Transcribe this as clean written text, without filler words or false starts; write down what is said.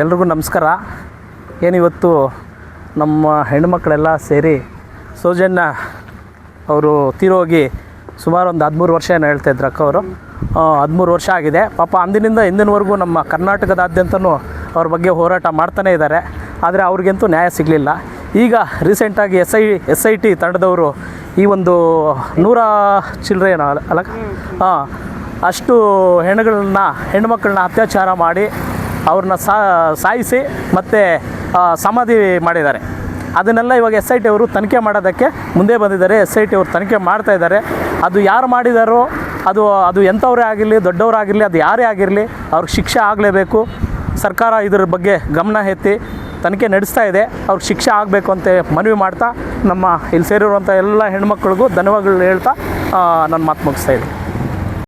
ಎಲ್ರಿಗೂ ನಮಸ್ಕಾರ. ಏನಿವತ್ತು ನಮ್ಮ ಹೆಣ್ಣುಮಕ್ಕಳೆಲ್ಲ ಸೇರಿ ಸೌಜನ್ಯ ಅವರು ತೀರೋಗಿ ಸುಮಾರು ಒಂದು 13 ವರ್ಷ ಏನು ಹೇಳ್ತಾಯಿದ್ರು ಅಕ್ಕ ಅವರು. 13 ವರ್ಷ ಆಗಿದೆ. ಪಾಪ ಅಂದಿನಿಂದ ಇಂದಿನವರೆಗೂ ನಮ್ಮ ಕರ್ನಾಟಕದಾದ್ಯಂತನೂ ಅವ್ರ ಬಗ್ಗೆ ಹೋರಾಟ ಮಾಡ್ತಾನೇ ಇದ್ದಾರೆ. ಆದರೆ ಅವ್ರಿಗಂತೂ ನ್ಯಾಯ ಸಿಗಲಿಲ್ಲ. ಈಗ ರೀಸೆಂಟಾಗಿ ಎಸ್ ಐ ಟಿ ತಂಡದವರು ಈ ಒಂದು 100 ಚಿಲ್ಲರೆ ಅಲ್ಲ ಅಷ್ಟು ಹೆಣ್ಣುಮಕ್ಕಳನ್ನ ಅತ್ಯಾಚಾರ ಮಾಡಿ ಅವ್ರನ್ನ ಸಾಯಿಸಿ ಮತ್ತು ಸಮಾಧಿ ಮಾಡಿದ್ದಾರೆ. ಅದನ್ನೆಲ್ಲ ಇವಾಗ ಎಸ್ ಐ ಟಿ ಅವರು ತನಿಖೆ ಮಾಡೋದಕ್ಕೆ ಮುಂದೆ ಬಂದಿದ್ದಾರೆ. ಎಸ್ ಐ ಟಿ ಅವರು ತನಿಖೆ ಮಾಡ್ತಾಯಿದ್ದಾರೆ. ಅದು ಯಾರು ಮಾಡಿದಾರೋ ಅದು ಎಂಥವರೇ ಆಗಿರಲಿ, ದೊಡ್ಡವರಾಗಿರಲಿ, ಅದು ಯಾರೇ ಆಗಿರಲಿ, ಅವ್ರಿಗೆ ಶಿಕ್ಷೆ ಆಗಲೇಬೇಕು. ಸರ್ಕಾರ ಇದ್ರ ಬಗ್ಗೆ ಗಮನ ಎತ್ತಿ ತನಿಖೆ ನಡೆಸ್ತಾ ಇದೆ. ಅವ್ರಿಗೆ ಶಿಕ್ಷೆ ಆಗಬೇಕು ಅಂತ ಮನವಿ ಮಾಡ್ತಾ ನಮ್ಮ ಇಲ್ಲಿ ಸೇರಿರುವಂಥ ಎಲ್ಲ ಹೆಣ್ಮಕ್ಳಿಗೂ ಧನ್ಯವಾದಗಳು ಹೇಳ್ತಾ ನನ್ನ ಮಾತು ಮುಗಿಸ್ತಾ ಇದ್ದೀನಿ.